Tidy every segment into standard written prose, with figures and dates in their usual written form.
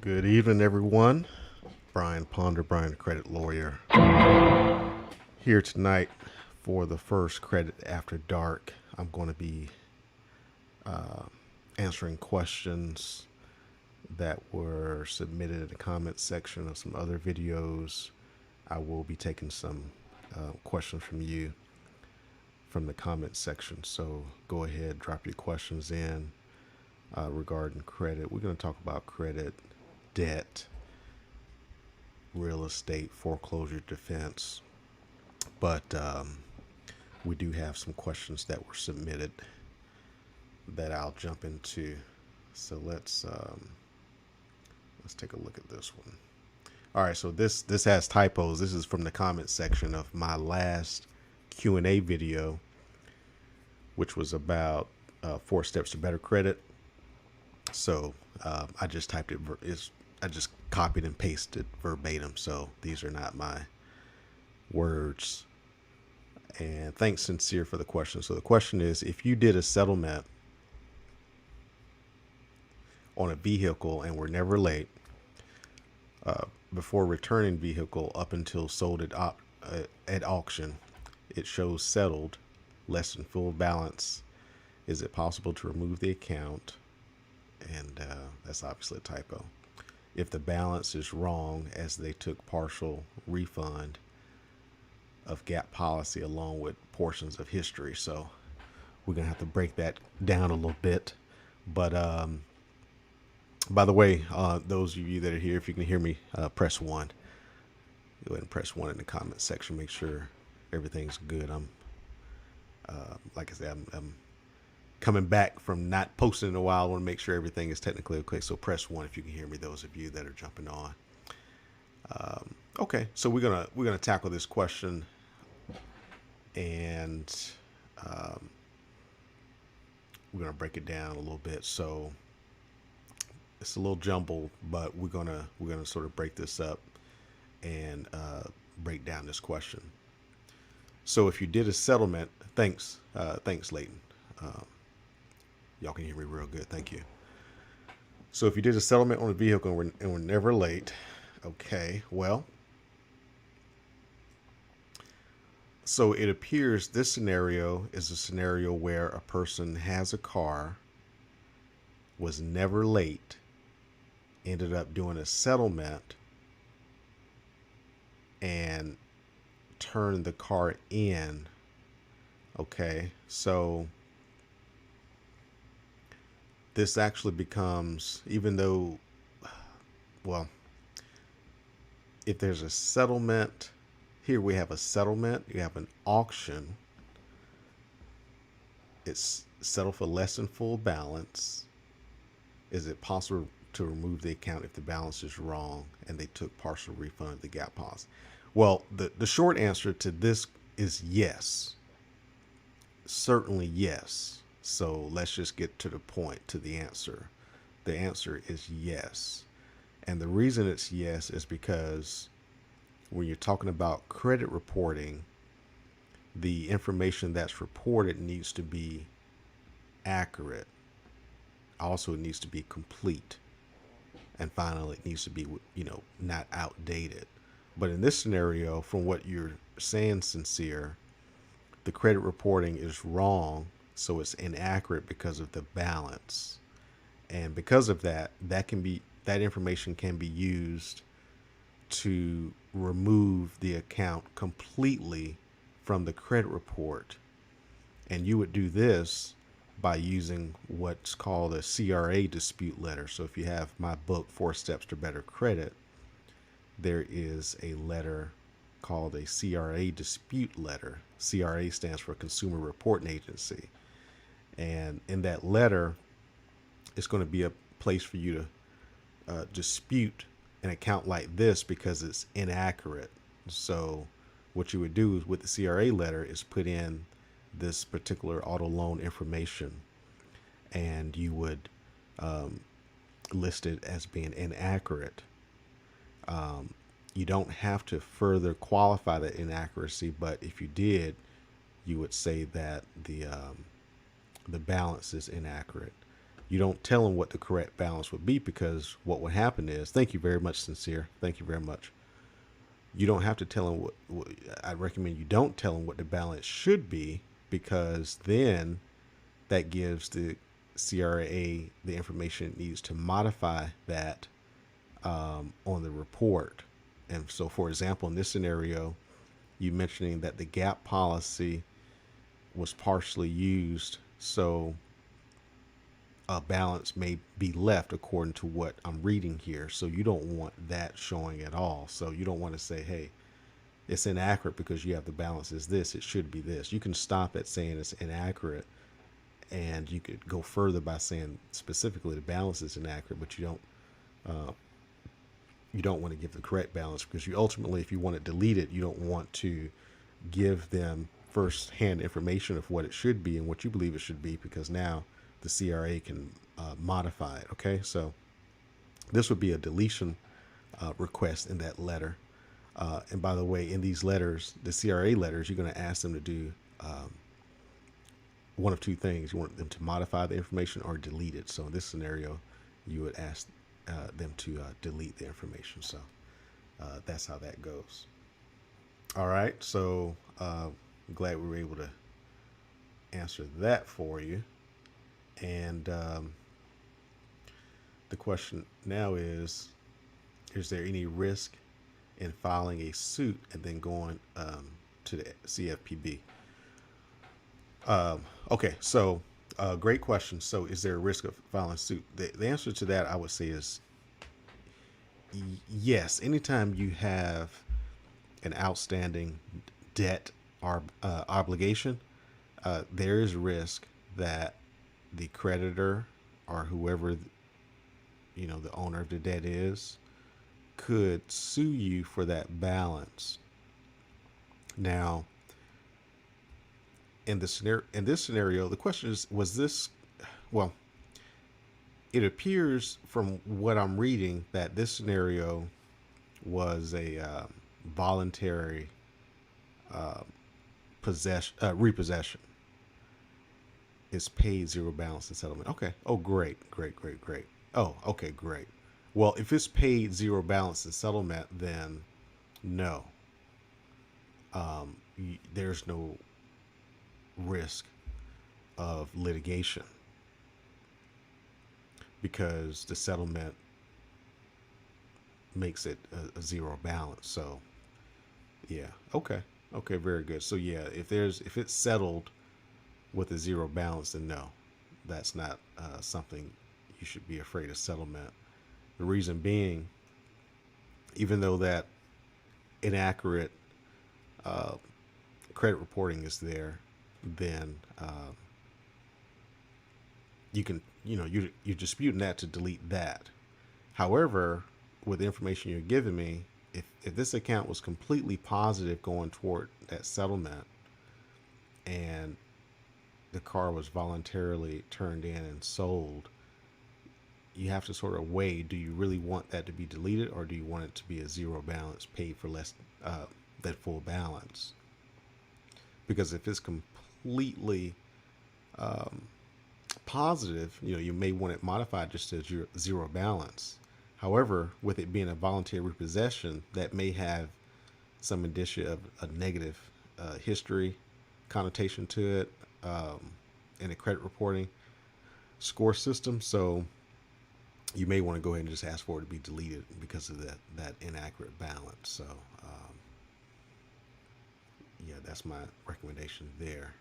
Good evening, everyone. Brian Ponder, Brian the Credit Lawyer, here tonight for the first Credit After Dark. I'm going to be answering questions that were submitted in the comment section of some other videos. I will be taking some questions from you from the comment section. So go ahead, drop your questions in regarding credit. We're going to talk about credit, debt, real estate, foreclosure defense. But we do have some questions that were submitted that I'll jump into. So let's take a look at this one. All right, so this has typos. This is from the comment section of my last Q&A video, which was about 4 steps to better credit. So I just typed it. I just copied and pasted verbatim. So these are not my words. And thanks, Sincere, for the question. So the question is, if you did a settlement on a vehicle and were never late before returning vehicle up until sold at auction, it shows settled, less than full balance. Is it possible to remove the account? And that's obviously a typo. If the balance is wrong, as they took partial refund of gap policy along with portions of history. So we're going to have to break that down a little bit. But by the way, those of you that are here, if you can hear me, press 1. Go ahead and press 1 in the comment section. Make sure everything's good. I'm, like I said, I'm coming back from not posting in a while. I want to make sure everything is technically okay. So press 1 if you can hear me, those of you that are jumping on. Okay, so we're gonna tackle this question, and we're gonna break it down a little bit. So it's a little jumbled, but we're gonna sort of break this up and break down this question. So if you did a settlement, thanks Leighton. Y'all can hear me real good. Thank you. So if you did a settlement on a vehicle and were never late, okay, well, so it appears this scenario is a scenario where a person has a car, was never late, ended up doing a settlement, and turned the car in. Okay, so this actually becomes, even though, well, if there's a settlement, here we have a settlement, you have an auction, it's settled for less than full balance. Is it possible to remove the account if the balance is wrong and they took partial refund of the gap policy? Well, the short answer to this is yes. Certainly yes. So let's just get to the point, to the answer. The answer is yes. And the reason it's yes is because when you're talking about credit reporting, the information that's reported needs to be accurate. Also, it needs to be complete. And finally, it needs to be, not outdated. But in this scenario, from what you're saying, Sincere, the credit reporting is wrong, so it's inaccurate because of the balance. And because of that, that information can be used to remove the account completely from the credit report. And you would do this by using what's called a CRA dispute letter. So if you have my book, 4 Steps to Better Credit, there is a letter called a CRA dispute letter. CRA stands for Consumer Reporting Agency. And in that letter, it's going to be a place for you to dispute an account like this because it's inaccurate. So what you would do with the CRA letter is put in this particular auto loan information, and you would list it as being inaccurate. You don't have to further qualify the inaccuracy, but if you did, you would say that the balance is inaccurate. You don't tell them what the correct balance would be, because what would happen is, thank you very much, Sincere. Thank you very much. You don't have to tell them what I recommend you don't tell them what the balance should be, because then that gives the CRA the information it needs to modify that on the report. And so, for example, in this scenario, you mentioning that the gap policy was partially used, so a balance may be left according to what I'm reading here. So you don't want that showing at all. So you don't want to say, hey, it's inaccurate because you have the balance is this, it should be this. You can stop at saying it's inaccurate, and you could go further by saying specifically the balance is inaccurate, but you don't want to give the correct balance, because you ultimately, if you want it deleted, you don't want to give them first-hand information of what it should be and what you believe it should be, because now the CRA can modify it. Okay, so this would be a deletion request in that letter. And by the way, in these letters, the CRA letters, you're going to ask them to do one of two things. You want them to modify the information or delete it. So in this scenario, you would ask them to delete the information. So that's how that goes. All right, so I'm glad we were able to answer that for you. And the question now is there any risk in filing a suit and then going to the CFPB? Okay, so great question. So is there a risk of filing suit? The answer to that, I would say, is yes. Anytime you have an outstanding debt or obligation, there is risk that the creditor or whoever the owner of the debt is could sue you for that balance. Now, in this scenario, the question is, was this, well, it appears from what I'm reading that this scenario was a voluntary repossession. It's paid zero balance in settlement. Okay. Oh, great. Oh, okay, great. Well, if it's paid zero balance in settlement, then no. There's no risk of litigation, because the settlement makes it a zero balance. So, yeah. Okay, very good. So yeah, if it's settled with a zero balance, then no, that's not something you should be afraid of settlement. The reason being, even though that inaccurate credit reporting is there, then you can, you're disputing that to delete that. However, with the information you're giving me, if this account was completely positive going toward that settlement, and the car was voluntarily turned in and sold, you have to sort of weigh, do you really want that to be deleted, or do you want it to be a zero balance, paid for less that full balance? Because if it's completely positive, you may want it modified just as your zero balance. However, with it being a voluntary repossession, that may have some indicia of a negative history connotation to it in a credit reporting score system. So you may want to go ahead and just ask for it to be deleted because of that inaccurate balance. So yeah, that's my recommendation there.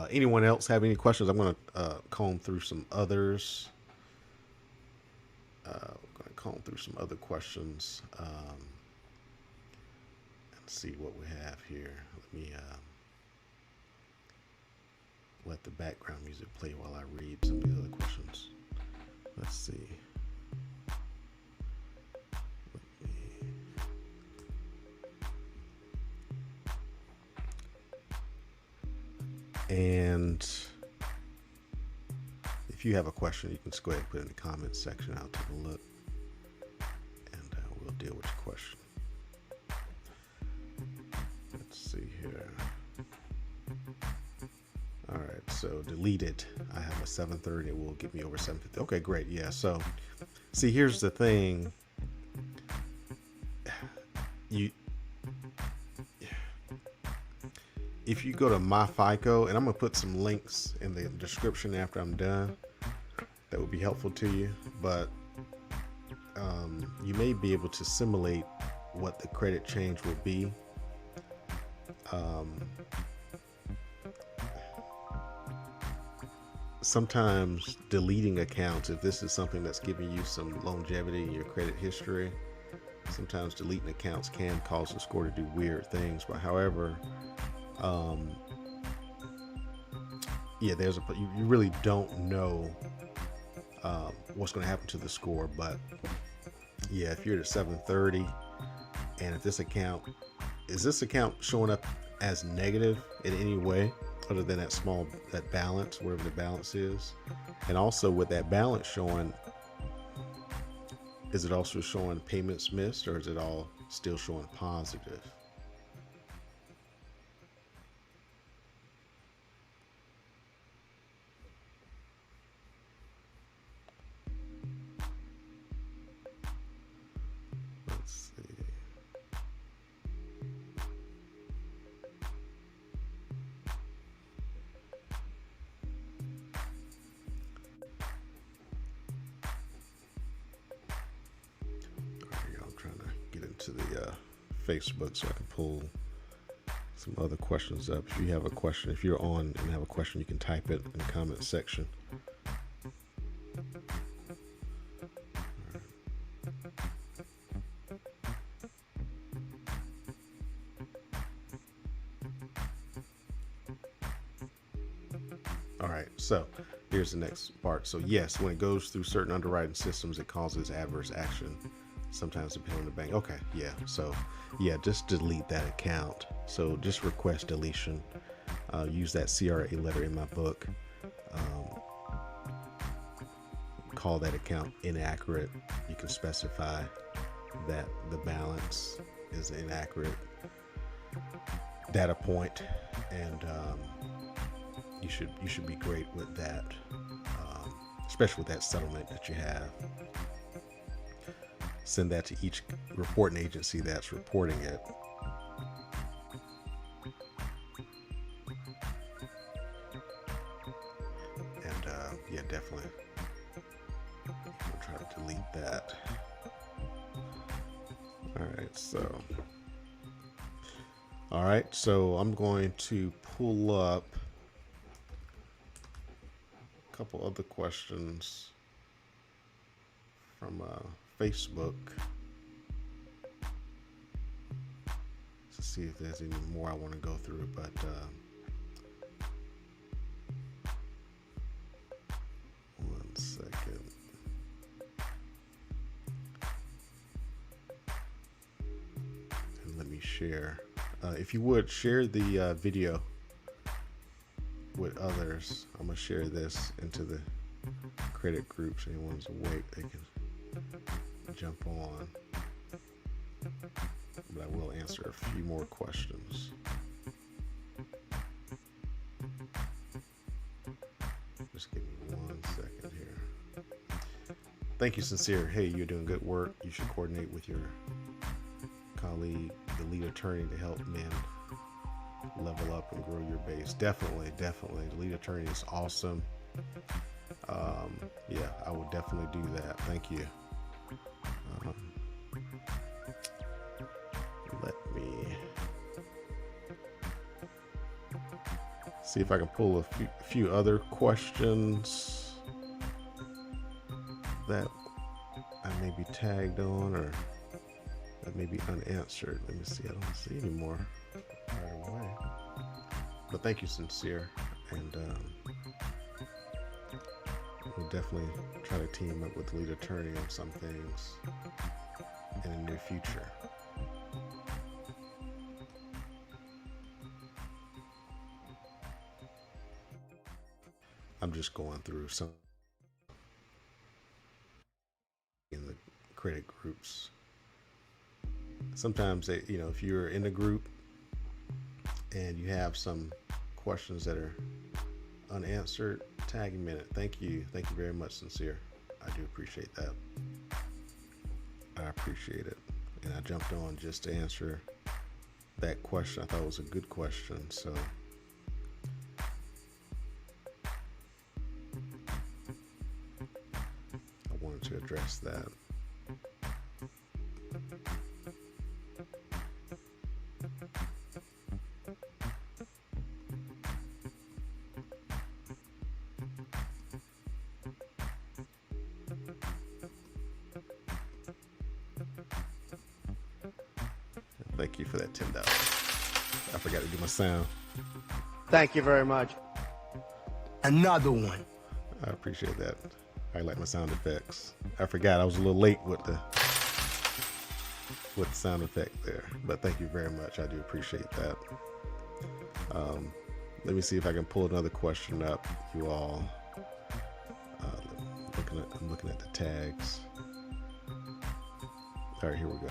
Anyone else have any questions? I'm going to comb through some others. I'm going to comb through some other questions and see what we have here. Let me let the background music play while I read some of the other questions. Let's see. And if you have a question, you can just go ahead and put it in the comments section. I'll take a look, and we'll deal with your question. Let's see here. All right, so delete it. I have a 730. It will get me over 750. Okay, great. Yeah. So, see, here's the thing. You, if you go to my FICO, and I'm gonna put some links in the description after I'm done, that would be helpful to you. But you may be able to simulate what the credit change will be. Sometimes deleting accounts, if this is something that's giving you some longevity in your credit history, sometimes deleting accounts can cause the score to do weird things. But however, yeah, you really don't know what's going to happen to the score. But yeah, if you're at 730, and if this account showing up as negative in any way other than that balance, whatever the balance is, and also with that balance showing, is it also showing payments missed, or is it all still showing positive? Let's see. I'm trying to get into the Facebook so I can pull some other questions up. If you have a question, if you're on and have a question, you can type it in the comment section. All right, so here's the next part. So yes, when it goes through certain underwriting systems, it causes adverse action, sometimes depending on the bank. Okay, yeah, so yeah, just delete that account. So just request deletion. Use that CRA letter in my book. Call that account inaccurate. You can specify that the balance is an inaccurate data point, and you should be great with that, especially with that settlement that you have. Send that to each reporting agency that's reporting it. And yeah, definitely we'll try to delete that. All right, so I'm going to pull up a couple other questions from Facebook to see if there's any more I want to go through, but one second. And let me share. If you would, share the video with others. I'm going to share this into the credit groups. Anyone's awake, they can jump on. But I will answer a few more questions. Just give me 1 second here. Thank you, Sincere. Hey, you're doing good work. You should coordinate with your colleague, the lead attorney, to help men level up and grow your base. Definitely. The lead attorney is awesome. Yeah, I would definitely do that. Thank you. Let me see if I can pull a few other questions that I may be tagged on or that may be unanswered. Let me see. I don't see any more right away. But thank you, Sincere. And we'll definitely try to team up with the lead attorney on some things in the near future. I'm just going through some in the credit groups. Sometimes they, if you're in a group and you have some questions that are unanswered tagging minute. Thank you. Thank you very much, Sincere. I do appreciate that. I appreciate it. And I jumped on just to answer that question. I thought it was a good question. So I wanted to address that. Thank you for that $10. I forgot to do my sound. Thank you very much. Another one. I appreciate that. I like my sound effects. I forgot I was a little late with the sound effect there, but thank you very much. I do appreciate that. Let me see if I can pull another question up, you all. I'm looking at the tags. All right, here we go.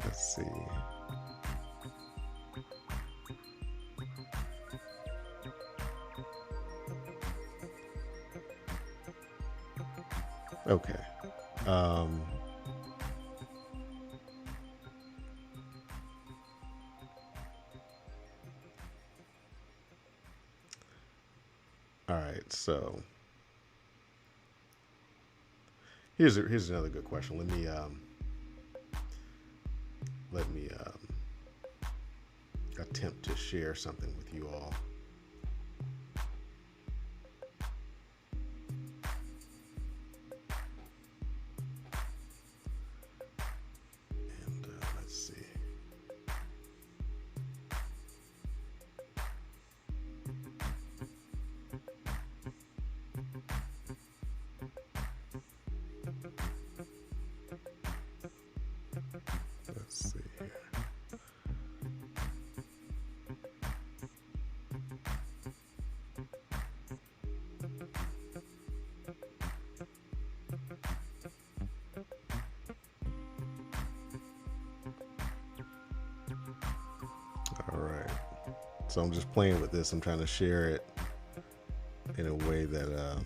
Let's see. Okay. All right, so here's another good question. Let me attempt to share something with you all. And let's see. Let's see here. All right. So I'm just playing with this. I'm trying to share it in a way that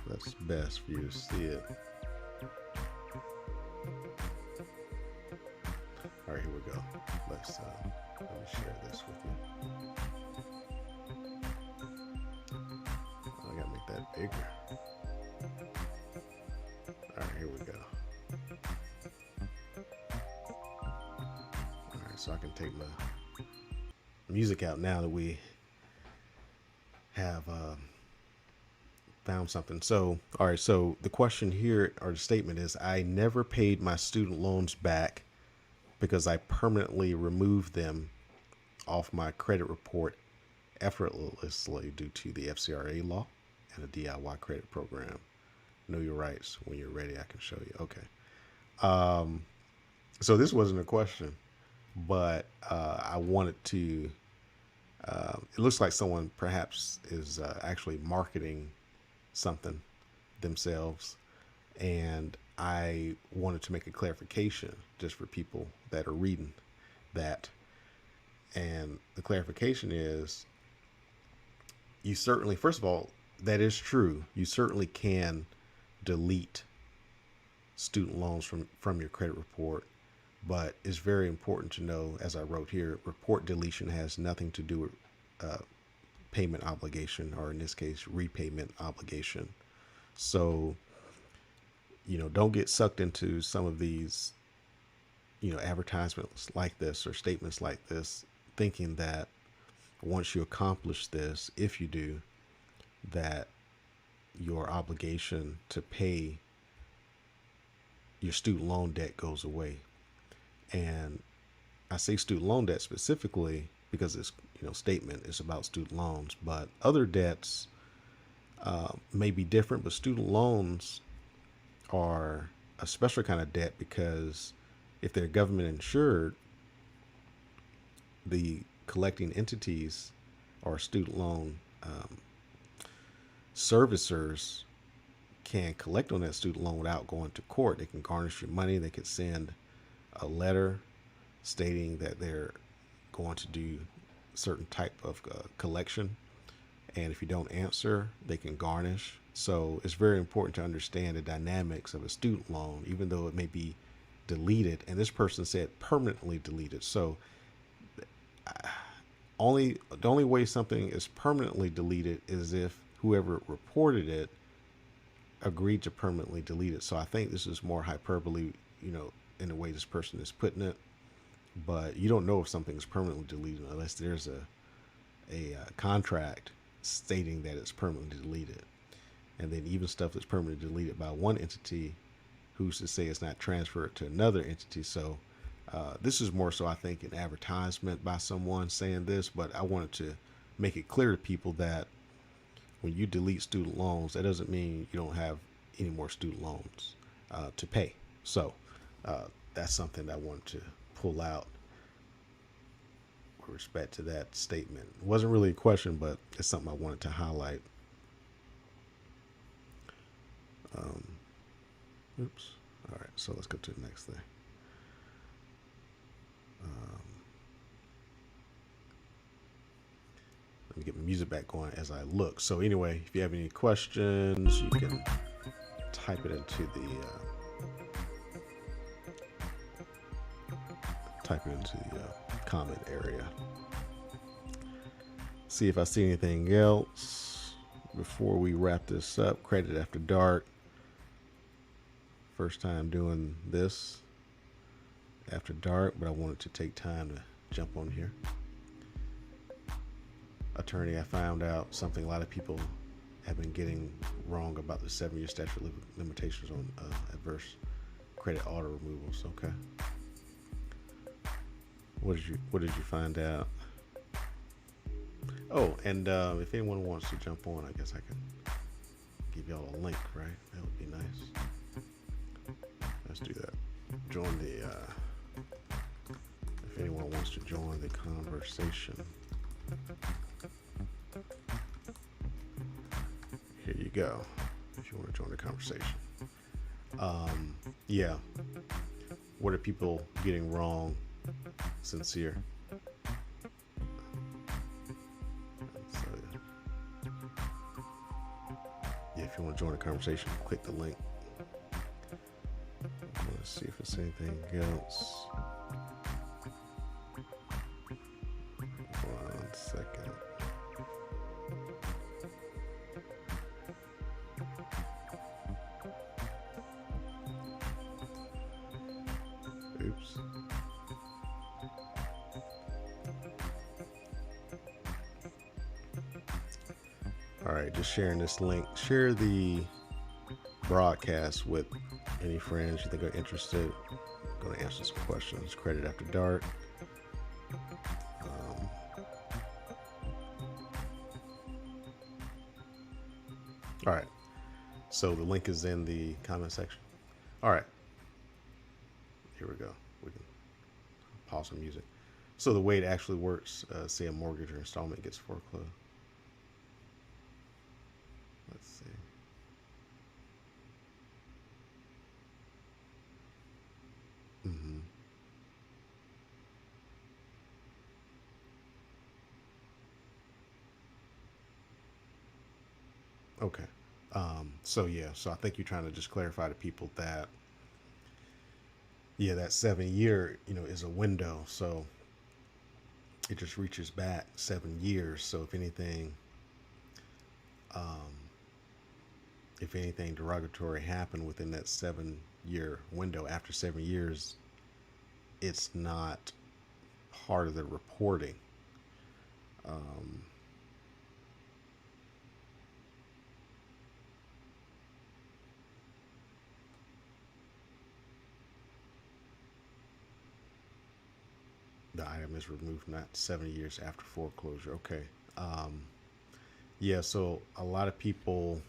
that's best for you to see it. All right, here we go. Let me share this with you. I gotta make that bigger. All right, here we go. All right, so I can take my music out now that we have found something. So, all right, so the question here, or the statement is, I never paid my student loans back because I permanently removed them off my credit report effortlessly due to the FCRA law and the DIY credit program. Know your rights. When you're ready, I can show you. Okay. So this wasn't a question, but I wanted to, it looks like someone perhaps is actually marketing something themselves. And I wanted to make a clarification just for people that are reading that. And the clarification is, you certainly, first of all, that is true. You certainly can delete student loans from your credit report, but it's very important to know, as I wrote here, report deletion has nothing to do with payment obligation, or in this case, repayment obligation. So, don't get sucked into some of these, advertisements like this or statements like this, thinking that once you accomplish this, if you do, that your obligation to pay your student loan debt goes away. And I say student loan debt specifically because this statement is about student loans, but other debts may be different, but student loans are a special kind of debt because if they're government insured, the collecting entities or student loan servicers can collect on that student loan without going to court. They can garnish your money. They could send a letter stating that they're going to do certain type of collection, and if you don't answer, they can garnish. So it's very important to understand the dynamics of a student loan, even though it may be deleted. And this person said permanently deleted. So the only way something is permanently deleted is if whoever reported it agreed to permanently delete it. So I think this is more hyperbole, in the way this person is putting it. But you don't know if something is permanently deleted unless there's a contract stating that it's permanently deleted. And then even stuff that's permanently deleted by one entity, who's to say it's not transferred to another entity? So this is more so, I think, an advertisement by someone saying this, but I wanted to make it clear to people that when you delete student loans, that doesn't mean you don't have any more student loans to pay. So that's something that I wanted to pull out with respect to that statement. It wasn't really a question, but it's something I wanted to highlight. Oops. All right, so let's go to the next thing. Let me get my music back going as I look. So anyway, if you have any questions, you can type it into the comment area. See if I see anything else before we wrap this up. Credit After Dark. First time doing this after dark, but I wanted to take time to jump on here. Attorney, I found out something a lot of people have been getting wrong about the 7-year statute of limitations on adverse credit auto removals. Okay. What did you find out? Oh, and if anyone wants to jump on, I guess I can give y'all a link, right? That would be nice. Let's do that. Join the, if anyone wants to join the conversation, here you go. If you want to join the conversation. Yeah. What are people getting wrong? Sincere. So, yeah, if you want to join the conversation, click the link. Let's see if there's anything else. 1 second. Oops. All right, just sharing this link. Share the broadcast with any friends you think are interested. I'm going to answer some questions. Credit After Dark. All right. So the link is in the comment section. All right. Here we go. We can pause some music. So the way it actually works, say a mortgage or installment gets foreclosed. Let's see. Okay. So I think you're trying to just clarify to people that, that 7-year, is a window. So it just reaches back 7 years. So if anything derogatory happened within that 7-year window, after 7 years, it's not part of the reporting. The item is removed not 7 years after foreclosure. Okay. So a lot of people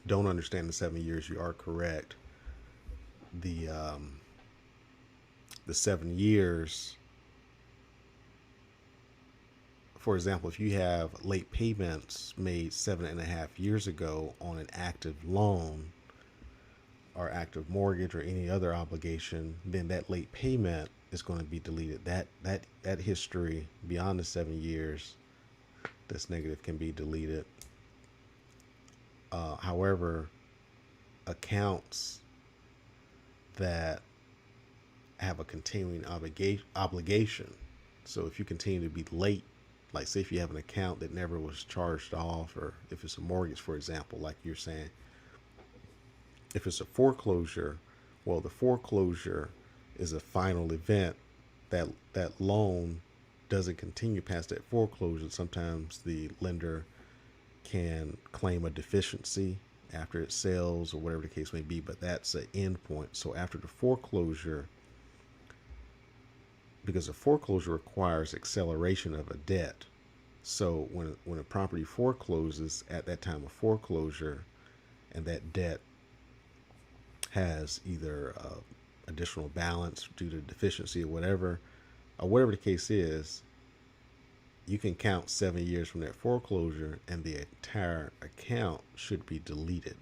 don't understand the 7 years. You are correct. The 7 years, for example, if you have late payments made 7.5 years ago on an active loan, or active mortgage or any other obligation, then that late payment is going to be deleted. That history beyond the 7 years that's negative can be deleted. However, accounts that have a continuing obligation. So if you continue to be late, like say if you have an account that never was charged off, or if it's a mortgage, for example, like you're saying, if it's a foreclosure, well, the foreclosure is a final event. That loan doesn't continue past that foreclosure. Sometimes the lender can claim a deficiency after it sells or whatever the case may be, but that's an end point. So after the foreclosure, because a foreclosure requires acceleration of a debt. So when a property forecloses at that time of foreclosure, and that debt has either additional balance due to deficiency or whatever the case is, you can count 7 years from that foreclosure, and the entire account should be deleted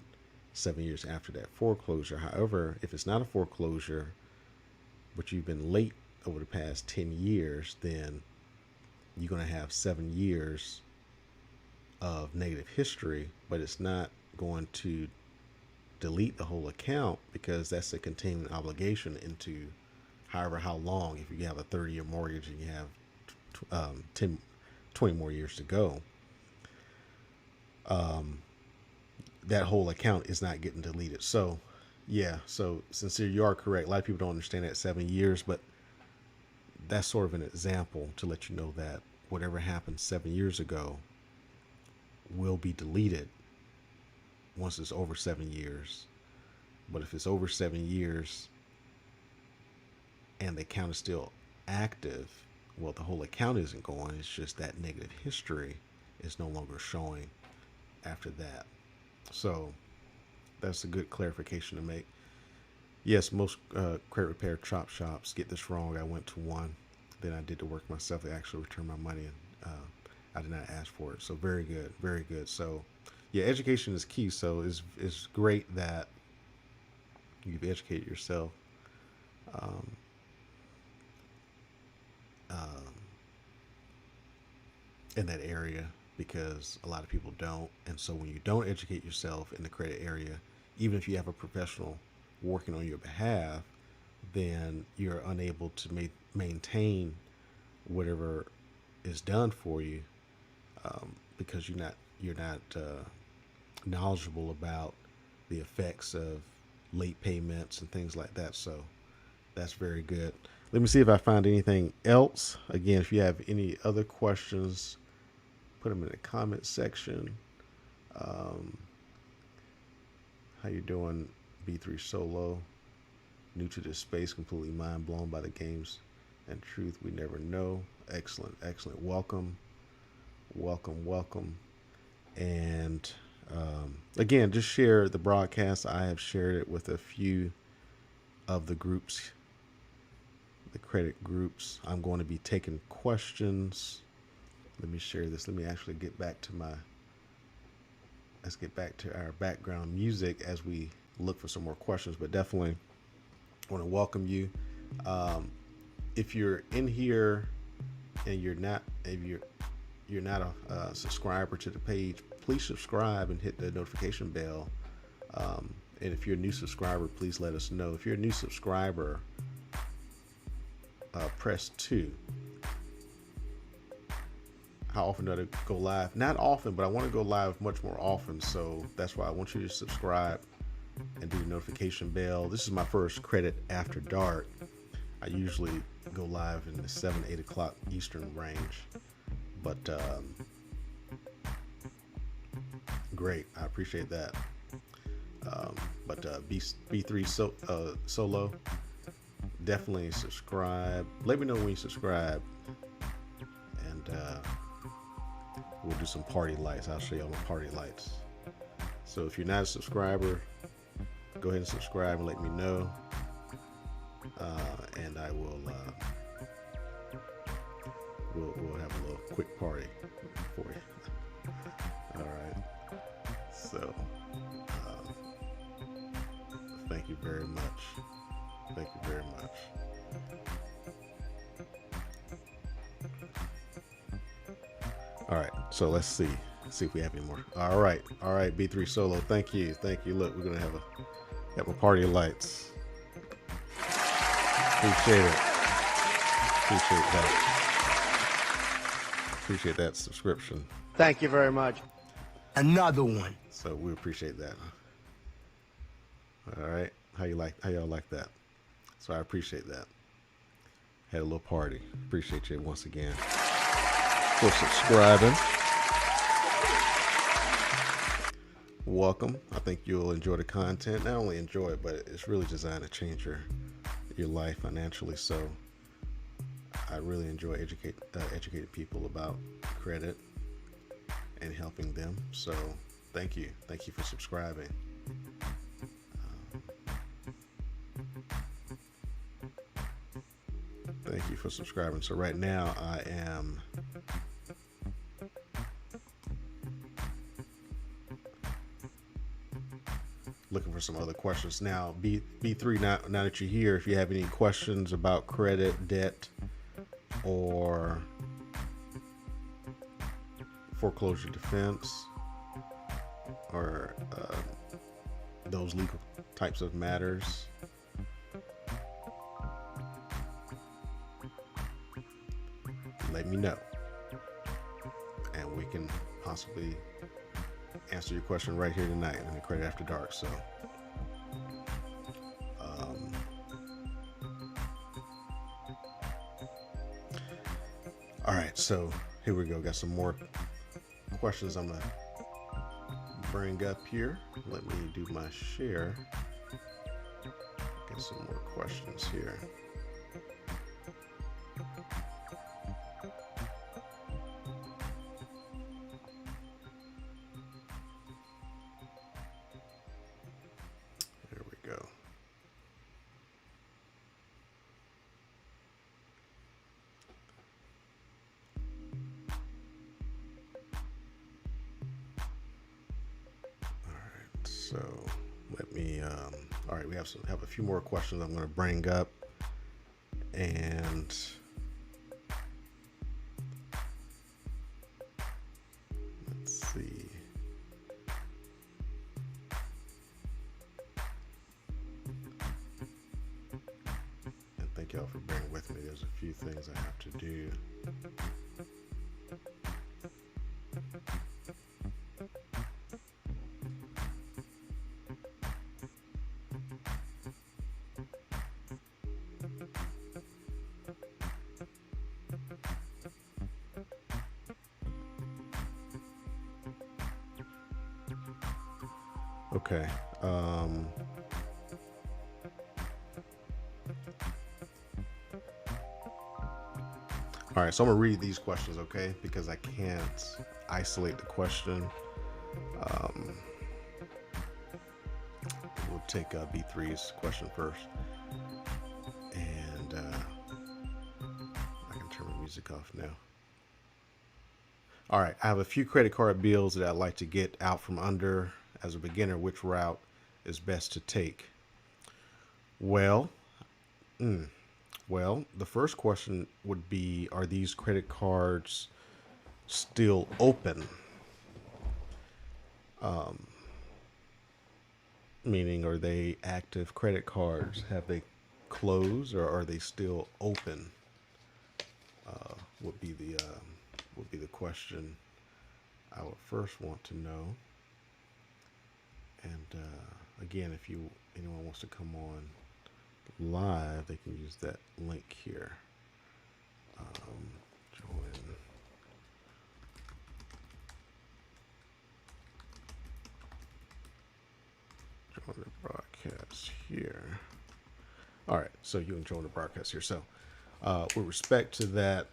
7 years after that foreclosure. However, if it's not a foreclosure, but you've been late over the past 10 years, then you're going to have 7 years of negative history, but it's not going to delete the whole account, because that's a continuing obligation into how long. If you have a 30-year mortgage and you have 20 more years to go, that whole account is not getting deleted. So yeah, so Sincere, you are correct. A lot of people don't understand that 7 years, but that's sort of an example to let you know that whatever happened 7 years ago will be deleted once it's over 7 years. But if it's over 7 years and the account is still active, well, the whole account isn't going. It's just that negative history is no longer showing after that. So that's a good clarification to make. Yes, most credit repair chop shops get this wrong. I went to one, then I did the work myself. They actually returned my money, and I did not ask for it. So very good, very good. So yeah, education is key. So it's great that you've educated yourself. Um, in that area, because a lot of people don't. And so when you don't educate yourself in the credit area, even if you have a professional working on your behalf, then you're unable to maintain whatever is done for you, because you're not knowledgeable about the effects of late payments and things like that. So that's very good. Let me see if I find anything else. Again, if you have any other questions, put them in the comment section. How you doing, B3 Solo? New to this space, completely mind blown by the games and truth we never know. Excellent, excellent. Welcome, welcome, welcome. And again, just share the broadcast. I have shared it with a few of the groups, the credit groups. I'm going to be taking questions. Let me share this. Let me actually get back to let's get back to our background music as we look for some more questions, but definitely want to welcome you. If you're in here and you're not a subscriber to the page, please subscribe and hit the notification bell. And if you're a new subscriber, please let us know. If you're a new subscriber, press 2. How often do I go live? Not often, but I want to go live much more often. So that's why I want you to subscribe and do the notification bell. This is my first Credit After Dark. I usually go live in the 7, 8 o'clock Eastern range. But great. I appreciate that. But B3 Solo, definitely subscribe. Let me know when you subscribe, and we'll do some party lights. I'll show you all the party lights. So if you're not a subscriber, go ahead and subscribe and let me know, and I will we'll have a little quick party for you. All right. So thank you very much. Thank you very much. All right, so let's see if we have any more. All right, B3 Solo. Thank you. Look, we're gonna have a party of lights. Appreciate it. Appreciate that subscription. Thank you very much. Another one. So we appreciate that. All right, how y'all like that? So I appreciate that. Had a little party. Appreciate you once again for subscribing. Welcome. I think you'll enjoy the content. Not only enjoy it, but it's really designed to change your life financially. So I really enjoy educating people about credit and helping them. So thank you for subscribing. Thank you for subscribing. So right now I am looking for some other questions. Now, B3, now that you're here, if you have any questions about credit, debt, or foreclosure defense, or those legal types of matters, let me know, and we can possibly answer your question right here tonight in the Credit After Dark. So all right, so here we go. Got some more questions I'm gonna bring up here. Let me do my share. Get some more questions here. There we go. So let me, all right, we have a few more questions I'm going to bring up, and let's see. And thank y'all for bearing with me. There's a few things I have to do. Okay. All right, so I'm gonna read these questions, okay? Because I can't isolate the question. We'll take B3's question first, and I can turn my music off now. All right, I have a few credit card bills that I'd like to get out from under. As a beginner, which route is best to take? Well, the first question would be, are these credit cards still open? Meaning, are they active credit cards? Have they closed, or are they still open? Would be the question I would first want to know. And again, if anyone wants to come on live, they can use that link here. Join the broadcast here. All right, so you can join the broadcast here. So with respect to that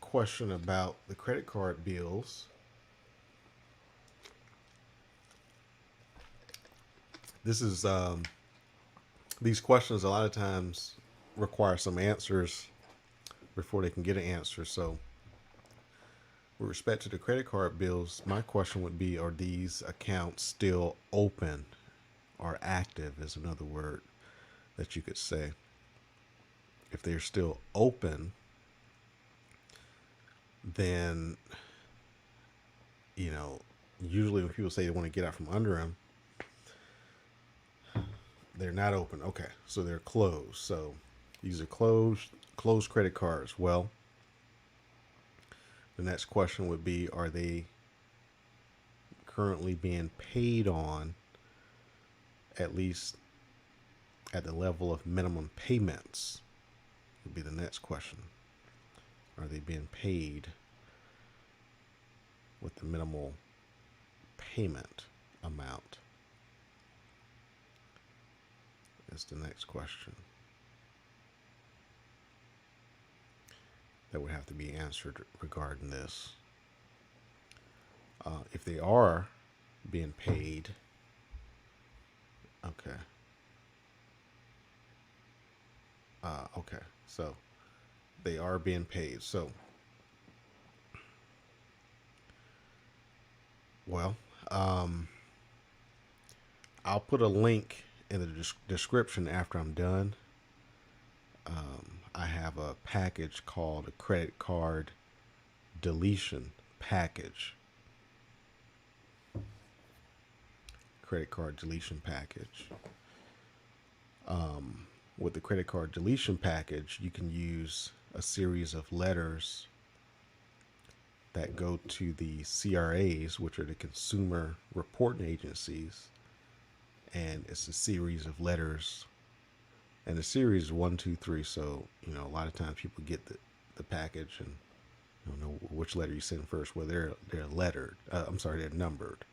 question about the credit card bills, this is these questions a lot of times require some answers before they can get an answer. So with respect to the credit card bills, my question would be, are these accounts still open or active is another word that you could say. If they're still open, then, usually when people say they want to get out from under them, they're not open. Okay, so they're closed. So these are closed credit cards. Well, the next question would be, are they currently being paid on, at least at the level of minimum payments? Would be the next question. Are they being paid with the minimal payment amount? That's the next question that would have to be answered regarding this. If they are being paid, okay. Okay, so they are being paid. So, well, I'll put a link in the description after I'm done. I have a package called a credit card deletion package. Credit card deletion package. With the credit card deletion package, you can use a series of letters that go to the CRAs, which are the consumer reporting agencies. And it's a series of letters. And the series is 1, 2, 3. So, a lot of times people get the package and don't know which letter you send first. Well, they're lettered. They're numbered.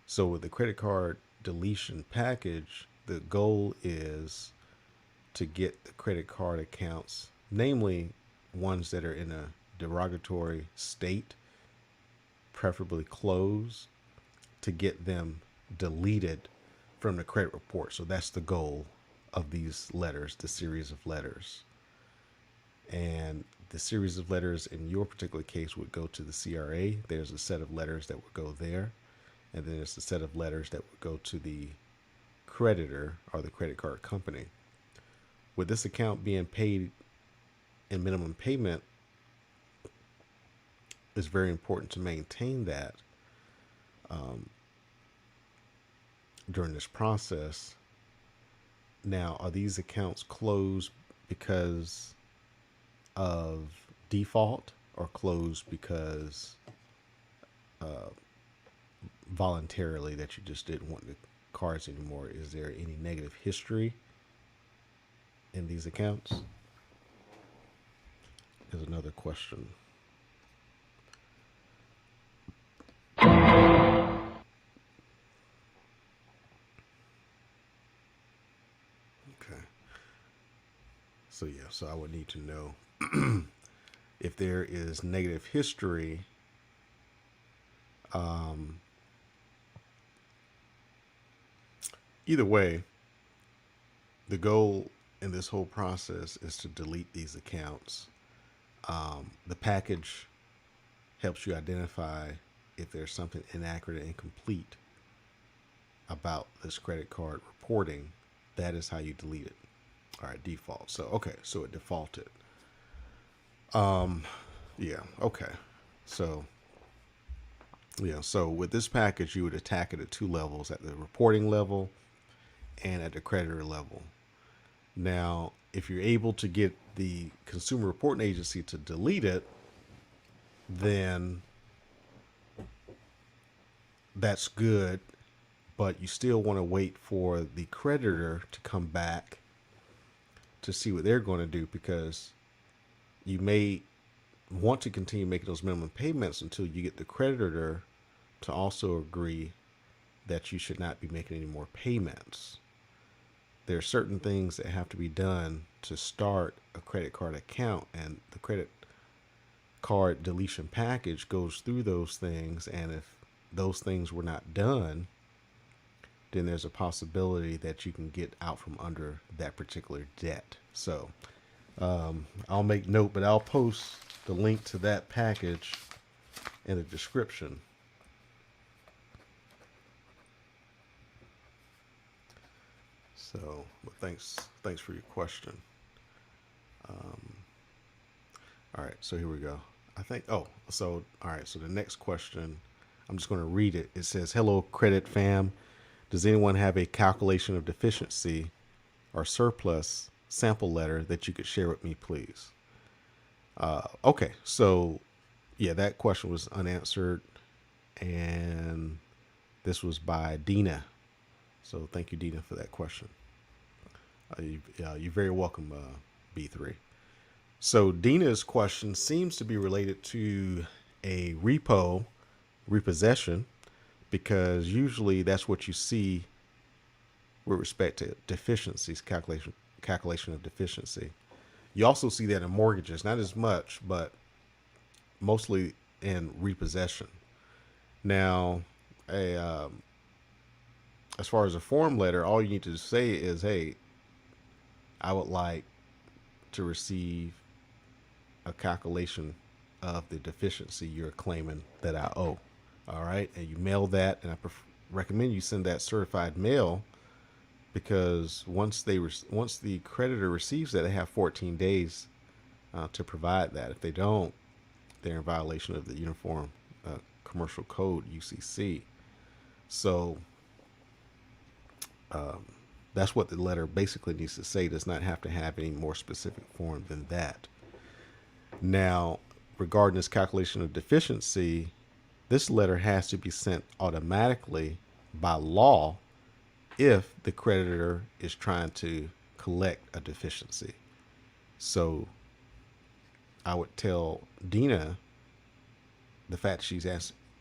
So with the credit card deletion package, the goal is to get the credit card accounts, namely ones that are in a derogatory state, preferably closed, to get them deleted from the credit report. So that's the goal of these letters, the series of letters. And the series of letters in your particular case would go to the CRA. There's a set of letters that would go there. And then there's a set of letters that would go to the creditor or the credit card company. With this account being paid in minimum payment, it's very important to maintain that during this process. Now, are these accounts closed because of default or closed because voluntarily that you just didn't want the cards anymore? Is there any negative history in these accounts? Is another question. Okay. So I would need to know if there is negative history. Either way, the goal in this whole process is to delete these accounts. The package helps you identify if there's something inaccurate and incomplete about this credit card reporting. That is how you delete it. All right, default. So, okay, so it defaulted. Yeah, okay. So, so with this package, you would attack it at 2 levels, at the reporting level and at the creditor level. Now, if you're able to get the consumer reporting agency to delete it, then that's good, but you still want to wait for the creditor to come back to see what they're going to do, because you may want to continue making those minimum payments until you get the creditor to also agree that you should not be making any more payments. There are certain things that have to be done to start a credit card account, and the credit card deletion package goes through those things. And if those things were not done, then there's a possibility that you can get out from under that particular debt. So I'll make note, but I'll post the link to that package in the description. So, but thanks for your question. All right, so here we go. I think, oh, so, all right, so the next question, I'm just going to read it. It says, "Hello, credit fam. Does anyone have a calculation of deficiency or surplus sample letter that you could share with me, please?" Okay, so yeah, that question was unanswered, and this was by Dina. So thank you, Dina, for that question. You're very welcome, B3. So Dina's question seems to be related to a repossession, because usually that's what you see with respect to deficiencies, calculation of deficiency. You also see that in mortgages, not as much, but mostly in repossession. Now, a as far as a form letter, all you need to say is, "Hey, I would like to receive a calculation of the deficiency you're claiming that I owe." All right, and you mail that, and I recommend you send that certified mail, because once the creditor receives that, they have 14 days to provide that. If they don't, they're in violation of the Uniform Commercial Code, UCC. So that's what the letter basically needs to say. It does not have to have any more specific form than that. Now, regarding this calculation of deficiency, this letter has to be sent automatically by law if the creditor is trying to collect a deficiency. So I would tell Dina, the fact she's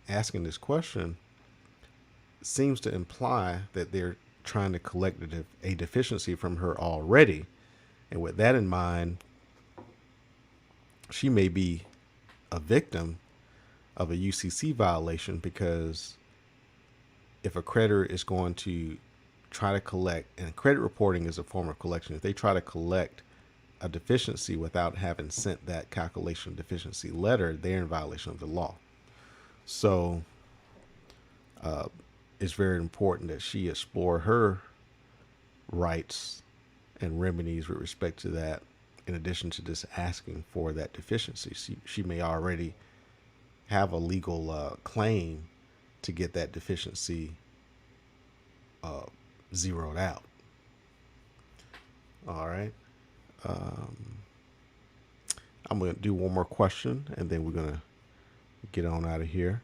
asking this question seems to imply that they're trying to collect a deficiency from her already. And with that in mind, she may be a victim of a UCC violation, because if a creditor is going to try to collect, and credit reporting is a form of collection, if they try to collect a deficiency without having sent that calculation deficiency letter, they're in violation of the law. So it's very important that she explore her rights and remedies with respect to that, in addition to just asking for that deficiency. She may already have a legal claim to get that deficiency zeroed out. All right. I'm going to do one more question, and then we're going to get on out of here.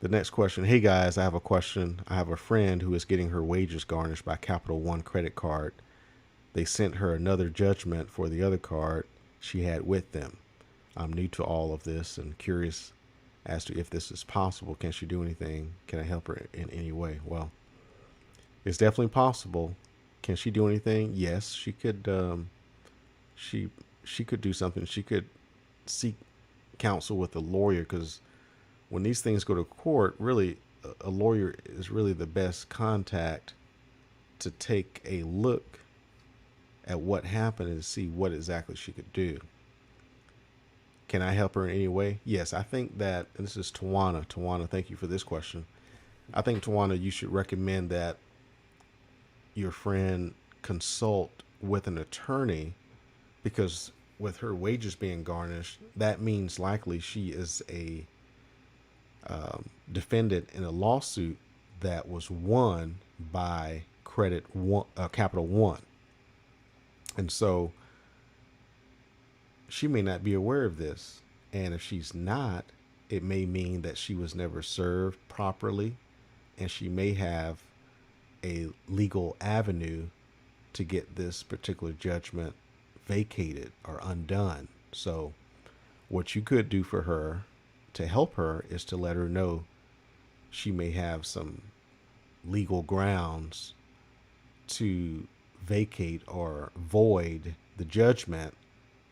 The next question: "Hey guys, I have a question. I have a friend who is getting her wages garnished by Capital One credit card. They sent her another judgment for the other card she had with them. I'm new to all of this and curious as to if this is possible. Can she do anything? Can I help her in any way?" Well, it's definitely possible. Can she do anything? Yes, she could. She could do something. She could seek counsel with a lawyer, because when these things go to court, really, a lawyer is really the best contact to take a look at what happened and see what exactly she could do. Can I help her in any way? Yes, I think that, and this is Tawana. Tawana, thank you for this question. I think, Tawana, you should recommend that your friend consult with an attorney, because with her wages being garnished, that means likely she is a defendant in a lawsuit that was won by Capital One. And so she may not be aware of this. And if she's not, it may mean that she was never served properly, and she may have a legal avenue to get this particular judgment vacated or undone. So what you could do for her to help her is to let her know she may have some legal grounds to vacate or void the judgment,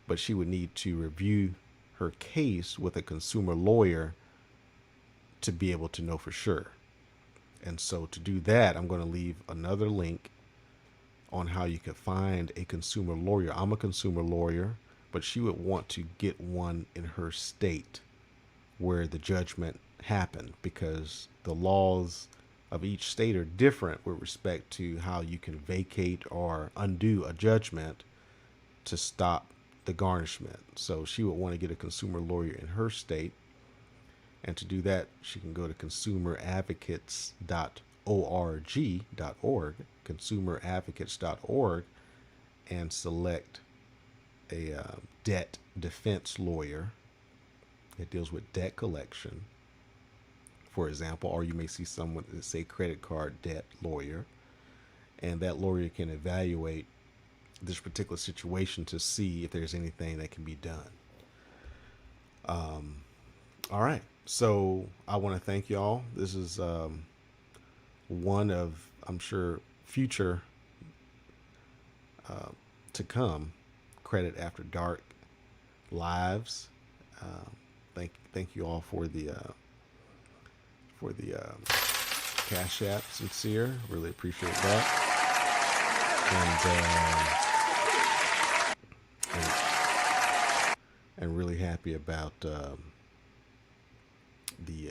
but she would need to review her case with a consumer lawyer to be able to know for sure. And so to do that, I'm going to leave another link on how you can find a consumer lawyer. I'm a consumer lawyer, but she would want to get one in her state where the judgment happened, because the laws of each state are different with respect to how you can vacate or undo a judgment to stop the garnishment. So she would want to get a consumer lawyer in her state. And to do that, she can go to consumeradvocates.org, consumeradvocates.org, and select a debt defense lawyer. It deals with debt collection, for example, or you may see someone that say credit card debt lawyer, and that lawyer can evaluate this particular situation to see if there's anything that can be done. All right. So I want to thank y'all. This is one of, I'm sure, future to come Credit After Dark lives. Thank you all for the Cash App. Sincere, really appreciate that, and really happy about the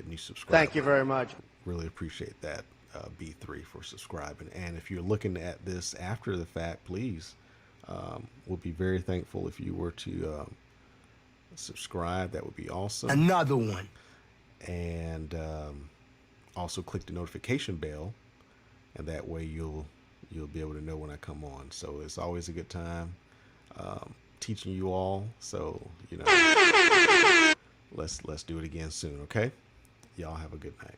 new subscriber. Thank you very much. Really appreciate that, B3, for subscribing. And if you're looking at this after the fact, please, we'll be very thankful if you were to subscribe. That would be awesome. Another one. And also click the notification bell, and that way you'll be able to know when I come on. So it's always a good time teaching you all. So let's do it again soon. Okay, y'all have a good night.